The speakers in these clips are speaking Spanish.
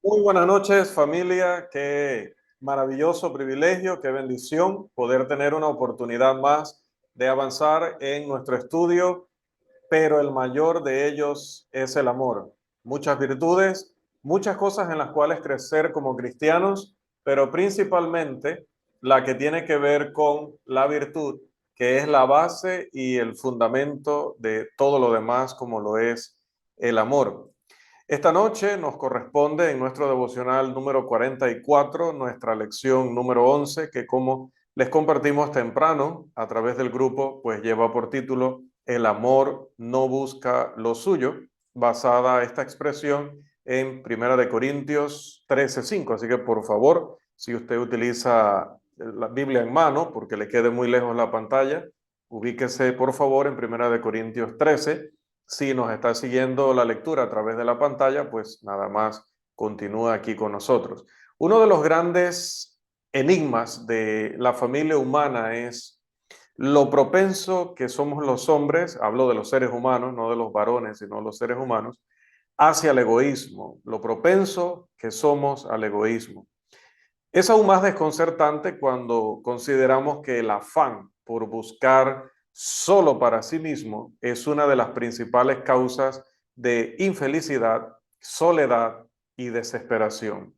Muy buenas noches, familia. Qué maravilloso privilegio, qué bendición poder tener una oportunidad más de avanzar en nuestro estudio, pero el mayor de ellos es el amor. Muchas virtudes, muchas cosas en las cuales crecer como cristianos, pero principalmente la que tiene que ver con la virtud, que es la base y el fundamento de todo lo demás, como lo es el amor. Esta noche nos corresponde en nuestro devocional número 44, nuestra lección número 11, que como les compartimos temprano a través del grupo, pues lleva por título El amor no busca lo suyo, basada esta expresión en Primera de Corintios 13:5. Así que por favor, si usted utiliza la Biblia en mano, porque le quede muy lejos la pantalla, ubíquese por favor en Primera de Corintios 13. Si nos está siguiendo la lectura a través de la pantalla, pues nada más continúa aquí con nosotros. Uno de los grandes enigmas de la familia humana es lo propenso que somos los hombres, hablo de los seres humanos, no de los varones, sino los seres humanos, hacia el egoísmo, lo propenso que somos al egoísmo. Es aún más desconcertante cuando consideramos que el afán por buscar solo para sí mismo es una de las principales causas de infelicidad, soledad y desesperación.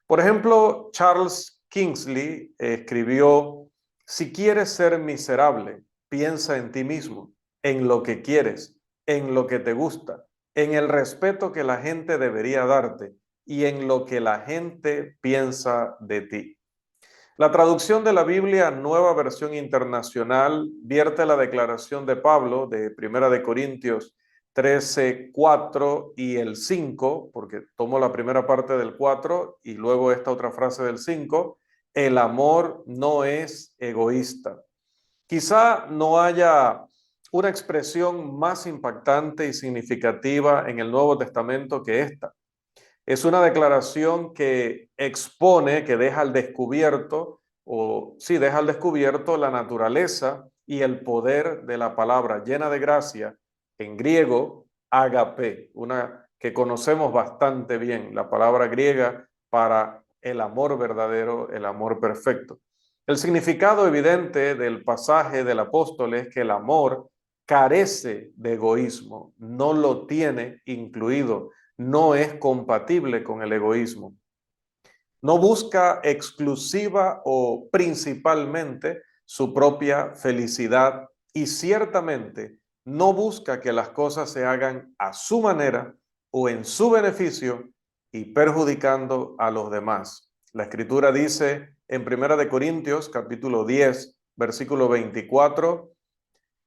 Por ejemplo, Charles Kingsley escribió: si quieres ser miserable, piensa en ti mismo, en lo que quieres, en lo que te gusta, en el respeto que la gente debería darte y en lo que la gente piensa de ti. La traducción de la Biblia, Nueva Versión Internacional, vierte la declaración de Pablo de Primera de Corintios 13:4 y el 5, porque tomo la primera parte del 4 y luego esta otra frase del 5: el amor no es egoísta. Quizá no haya una expresión más impactante y significativa en el Nuevo Testamento que esta. Es una declaración que expone, que deja al descubierto, o sí, deja al descubierto la naturaleza y el poder de la palabra llena de gracia, en griego, agape, una que conocemos bastante bien, la palabra griega para el amor verdadero, el amor perfecto. El significado evidente del pasaje del apóstol es que el amor carece de egoísmo, no lo tiene incluido, no es compatible con el egoísmo. No busca exclusiva o principalmente su propia felicidad y ciertamente no busca que las cosas se hagan a su manera o en su beneficio y perjudicando a los demás. La escritura dice en Primera de Corintios capítulo 10, versículo 24: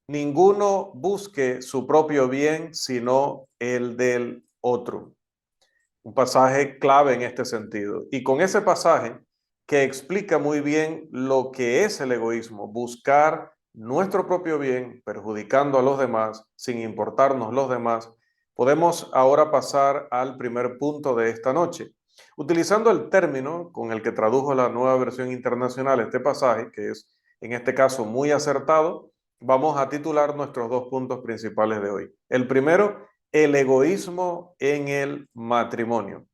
ninguno busque su propio bien, sino el del otro. Un pasaje clave en este sentido. Y con ese pasaje que explica muy bien lo que es el egoísmo, buscar nuestro propio bien, perjudicando a los demás, sin importarnos los demás, podemos ahora pasar al primer punto de esta noche. Utilizando el término con el que tradujo la Nueva Versión Internacional este pasaje, que es en este caso muy acertado, vamos a titular nuestros dos puntos principales de hoy. El primero: el egoísmo en el matrimonio.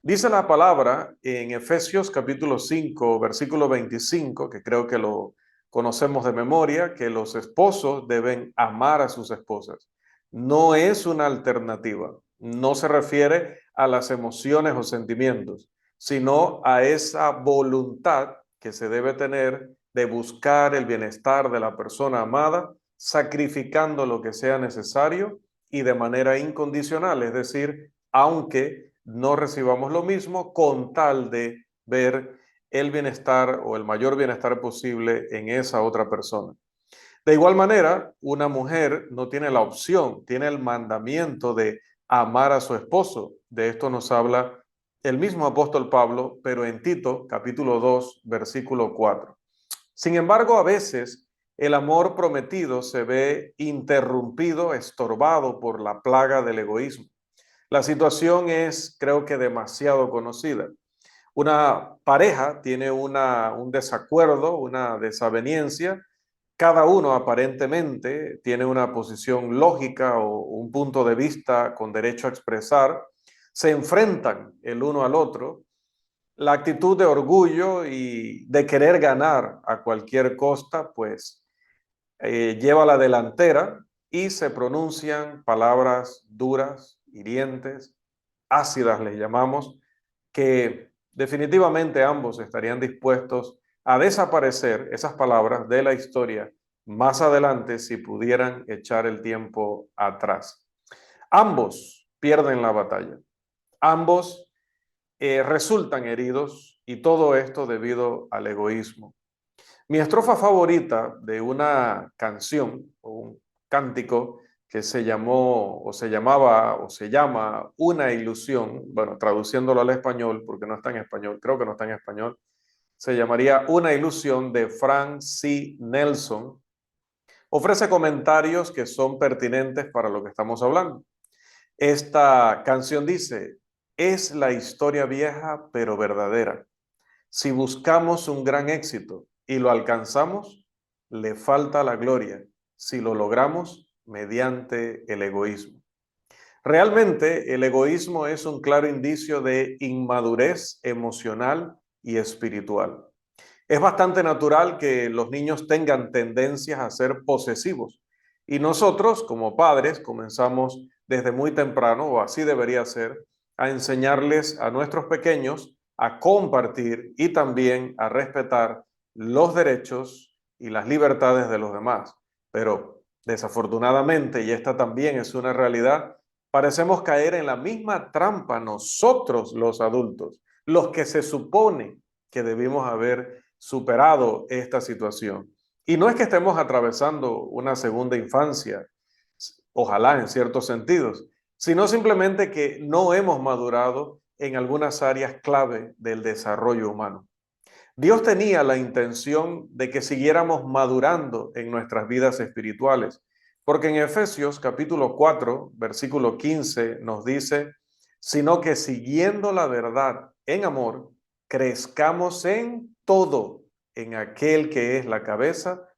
Dice la palabra en Efesios capítulo 5, versículo 25, que creo que lo conocemos de memoria, que los esposos deben amar a sus esposas. No es una alternativa, no se refiere a las emociones o sentimientos, sino a esa voluntad que se debe tener de buscar el bienestar de la persona amada, sacrificando lo que sea necesario y de manera incondicional, es decir, aunque no recibamos lo mismo, con tal de ver el bienestar o el mayor bienestar posible en esa otra persona. De igual manera, una mujer no tiene la opción, tiene el mandamiento de amar a su esposo. De esto nos habla el mismo apóstol Pablo, pero en Tito capítulo 2, versículo 4. Sin embargo, a veces el amor prometido se ve interrumpido, estorbado por la plaga del egoísmo. La situación es, creo que, demasiado conocida. Una pareja tiene un desacuerdo, una desaveniencia. Cada uno aparentemente tiene una posición lógica o un punto de vista con derecho a expresar. se enfrentan el uno al otro. La actitud de orgullo y de querer ganar a cualquier costa, pues lleva la delantera y se pronuncian palabras duras, hirientes, ácidas les llamamos, que definitivamente ambos estarían dispuestos a desaparecer esas palabras de la historia más adelante si pudieran echar el tiempo atrás. Ambos pierden la batalla, ambos resultan heridos y todo esto debido al egoísmo. Mi estrofa favorita de una canción o un cántico que se llamó o se llamaba o se llama Una ilusión, bueno, traduciéndolo al español, porque no está en español, creo que no está en español, se llamaría Una ilusión de Frank C. Nelson. Ofrece comentarios que son pertinentes para lo que estamos hablando. Esta canción dice, es la historia vieja pero verdadera. Si buscamos un gran éxito y lo alcanzamos, le falta la gloria si lo logramos mediante el egoísmo. Realmente el egoísmo es un claro indicio de inmadurez emocional y espiritual. Es bastante natural que los niños tengan tendencias a ser posesivos y nosotros como padres comenzamos desde muy temprano, o así debería ser, a enseñarles a nuestros pequeños a compartir y también a respetar los derechos y las libertades de los demás. Pero desafortunadamente, y esta también es una realidad, parecemos caer en la misma trampa nosotros los adultos, los que se supone que debimos haber superado esta situación. Y no es que estemos atravesando una segunda infancia, ojalá en ciertos sentidos, sino simplemente que no hemos madurado en algunas áreas clave del desarrollo humano. Dios tenía la intención de que siguiéramos madurando en nuestras vidas espirituales, porque en Efesios capítulo 4, versículo 15 nos dice, sino que siguiendo la verdad en amor, crezcamos en todo, en aquel que es la cabeza,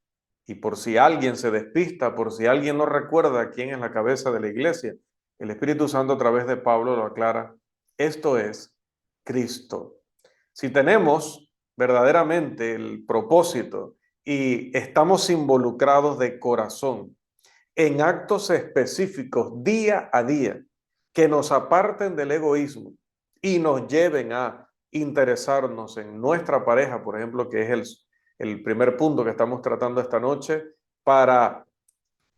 y por si alguien se despista, por si alguien no recuerda quién es la cabeza de la iglesia, el Espíritu Santo a través de Pablo lo aclara, esto es Cristo. Si tenemos verdaderamente el propósito y estamos involucrados de corazón en actos específicos día a día que nos aparten del egoísmo y nos lleven a interesarnos en nuestra pareja, por ejemplo, que es el primer punto que estamos tratando esta noche, para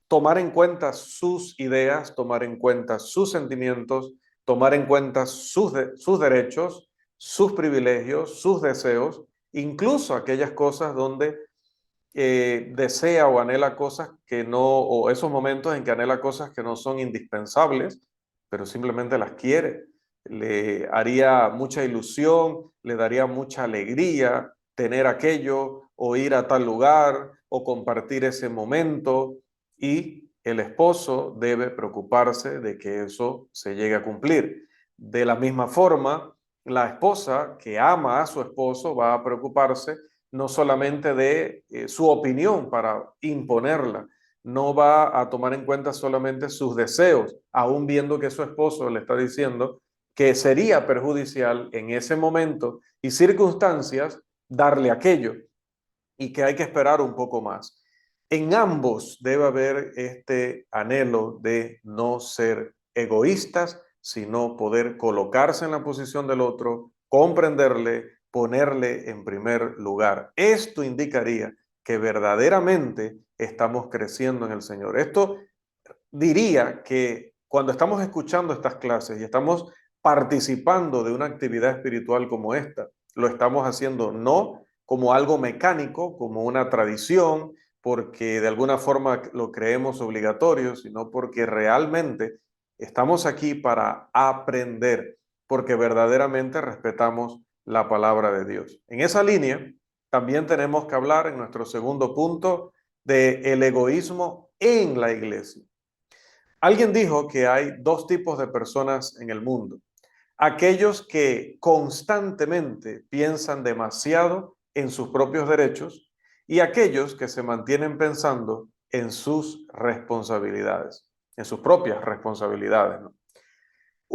tomar en cuenta sus ideas, tomar en cuenta sus sentimientos, tomar en cuenta sus derechos, sus privilegios, sus deseos, incluso aquellas cosas donde desea o anhela cosas que no, o esos momentos en que anhela cosas que no son indispensables, pero simplemente las quiere. Le haría mucha ilusión, le daría mucha alegría tener aquello o ir a tal lugar o compartir ese momento y el esposo debe preocuparse de que eso se llegue a cumplir. De la misma forma, la esposa que ama a su esposo va a preocuparse no solamente de su opinión para imponerla, no va a tomar en cuenta solamente sus deseos, aún viendo que su esposo le está diciendo que sería perjudicial en ese momento y circunstancias darle aquello y que hay que esperar un poco más. En ambos debe haber este anhelo de no ser egoístas, sino poder colocarse en la posición del otro, comprenderle, ponerle en primer lugar. Esto indicaría que verdaderamente estamos creciendo en el Señor. Esto diría que cuando estamos escuchando estas clases y estamos participando de una actividad espiritual como esta, lo estamos haciendo no como algo mecánico, como una tradición, porque de alguna forma lo creemos obligatorio, sino porque realmente estamos aquí para aprender, porque verdaderamente respetamos la palabra de Dios. En esa línea, también tenemos que hablar en nuestro segundo punto de el egoísmo en la iglesia. Alguien dijo que hay dos tipos de personas en el mundo. Aquellos que constantemente piensan demasiado en sus propios derechos y aquellos que se mantienen pensando en sus responsabilidades, en sus propias responsabilidades, ¿no?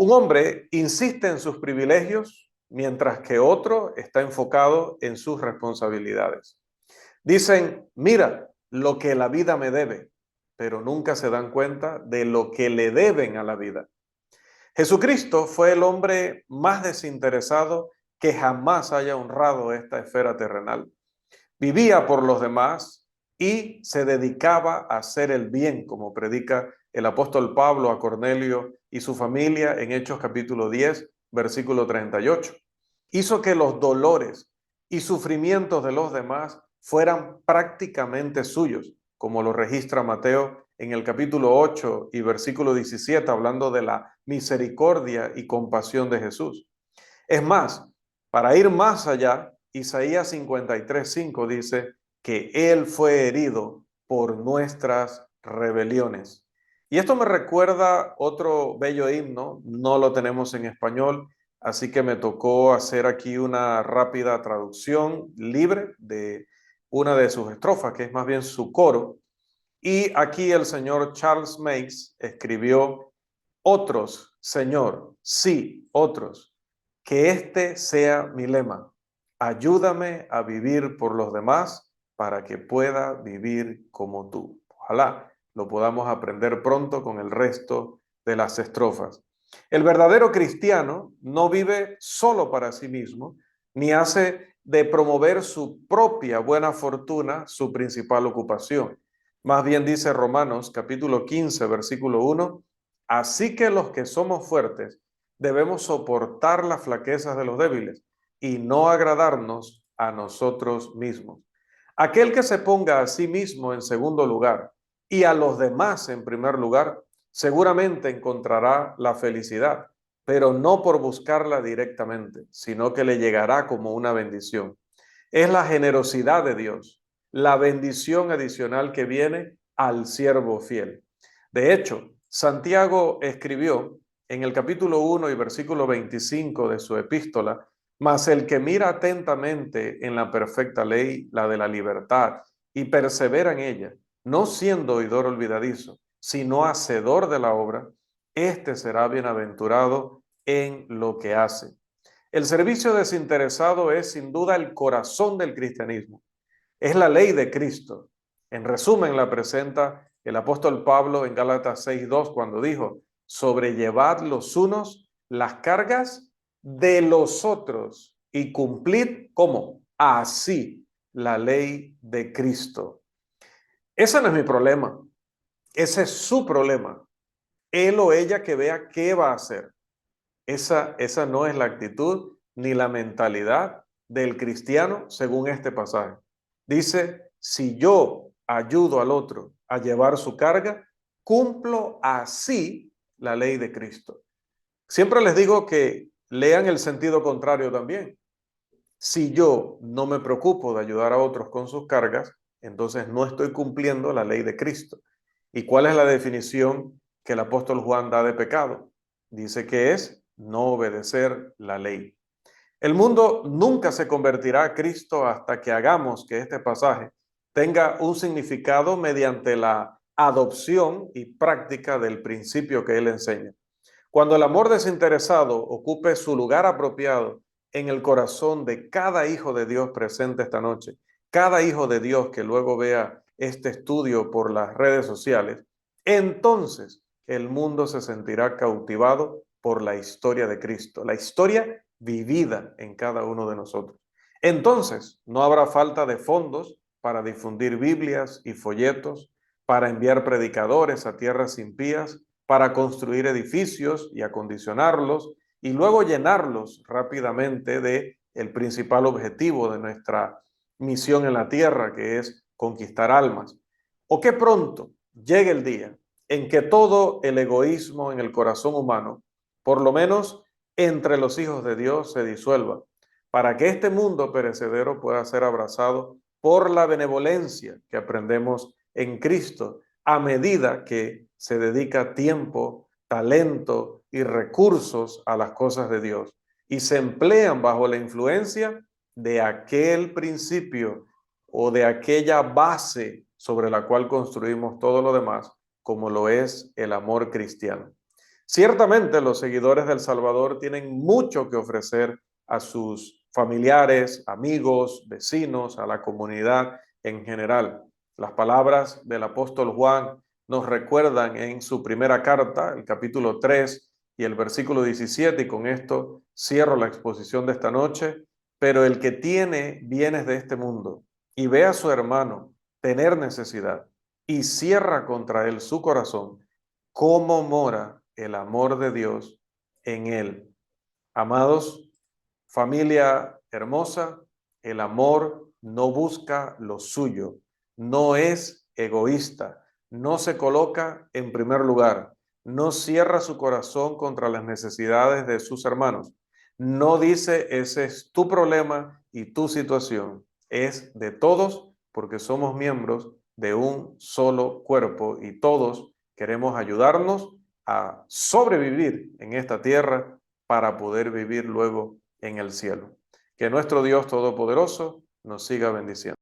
Un hombre insiste en sus privilegios mientras que otro está enfocado en sus responsabilidades. Dicen, mira lo que la vida me debe, pero nunca se dan cuenta de lo que le deben a la vida. Jesucristo fue el hombre más desinteresado que jamás haya honrado esta esfera terrenal. Vivía por los demás y se dedicaba a hacer el bien, como predica el apóstol Pablo a Cornelio y su familia en Hechos capítulo 10, versículo 38. Hizo que los dolores y sufrimientos de los demás fueran prácticamente suyos, como lo registra Mateo en el capítulo 8 y versículo 17, hablando de la misericordia y compasión de Jesús. Es más, para ir más allá, Isaías 53:5 dice que Él fue herido por nuestras rebeliones. Y esto me recuerda otro bello himno, no lo tenemos en español, así que me tocó hacer aquí una rápida traducción libre de una de sus estrofas, que es más bien su coro. Y aquí el señor Charles Mace escribió: otros, Señor, sí, otros, que este sea mi lema. Ayúdame a vivir por los demás para que pueda vivir como tú. Ojalá lo podamos aprender pronto con el resto de las estrofas. El verdadero cristiano no vive solo para sí mismo, ni hace de promover su propia buena fortuna su principal ocupación. Más bien dice Romanos capítulo 15, versículo 1, así que los que somos fuertes debemos soportar las flaquezas de los débiles y no agradarnos a nosotros mismos. Aquel que se ponga a sí mismo en segundo lugar y a los demás en primer lugar, seguramente encontrará la felicidad, pero no por buscarla directamente, sino que le llegará como una bendición. Es la generosidad de Dios, la bendición adicional que viene al siervo fiel. De hecho, Santiago escribió en el capítulo 1 y versículo 25 de su epístola: mas el que mira atentamente en la perfecta ley, la de la libertad, y persevera en ella, no siendo oidor olvidadizo, sino hacedor de la obra, éste será bienaventurado en lo que hace. El servicio desinteresado es sin duda el corazón del cristianismo. Es la ley de Cristo. En resumen, la presenta el apóstol Pablo en Gálatas 6:2 cuando dijo: sobrellevad los unos las cargas de los otros y cumplid, ¿cómo? Así la ley de Cristo. Ese no es mi problema, ese es su problema. Él o ella que vea qué va a hacer. Esa no es la actitud ni la mentalidad del cristiano según este pasaje. Dice, si yo ayudo al otro a llevar su carga, cumplo así la ley de Cristo. Siempre les digo que lean el sentido contrario también. Si yo no me preocupo de ayudar a otros con sus cargas, entonces no estoy cumpliendo la ley de Cristo. ¿Y cuál es la definición que el apóstol Juan da de pecado? Dice que es no obedecer la ley. El mundo nunca se convertirá a Cristo hasta que hagamos que este pasaje tenga un significado mediante la adopción y práctica del principio que él enseña. Cuando el amor desinteresado ocupe su lugar apropiado en el corazón de cada hijo de Dios presente esta noche, cada hijo de Dios que luego vea este estudio por las redes sociales, entonces el mundo se sentirá cautivado por la historia de Cristo, la historia vivida en cada uno de nosotros. Entonces no habrá falta de fondos para difundir Biblias y folletos, para enviar predicadores a tierras impías, para construir edificios y acondicionarlos y luego llenarlos rápidamente de el principal objetivo de nuestra misión en la tierra, que es conquistar almas. O que pronto llegue el día en que todo el egoísmo en el corazón humano, por lo menos entre los hijos de Dios, se disuelva, para que este mundo perecedero pueda ser abrazado por la benevolencia que aprendemos en Cristo a medida que se dedica tiempo, talento y recursos a las cosas de Dios y se emplean bajo la influencia de aquel principio o de aquella base sobre la cual construimos todo lo demás, como lo es el amor cristiano. Ciertamente los seguidores del Salvador tienen mucho que ofrecer a sus familiares, amigos, vecinos, a la comunidad en general. Las palabras del apóstol Juan nos recuerdan en su primera carta, el capítulo 3 y el versículo 17, y con esto cierro la exposición de esta noche. Pero el que tiene bienes de este mundo y ve a su hermano tener necesidad y cierra contra él su corazón, ¿cómo mora el amor de Dios en él? Amados, familia hermosa, el amor no busca lo suyo, no es egoísta, no se coloca en primer lugar, no cierra su corazón contra las necesidades de sus hermanos, no dice ese es tu problema y tu situación, es de todos porque somos miembros de un solo cuerpo y todos queremos ayudarnos a sobrevivir en esta tierra para poder vivir luego en el cielo. Que nuestro Dios Todopoderoso nos siga bendiciendo.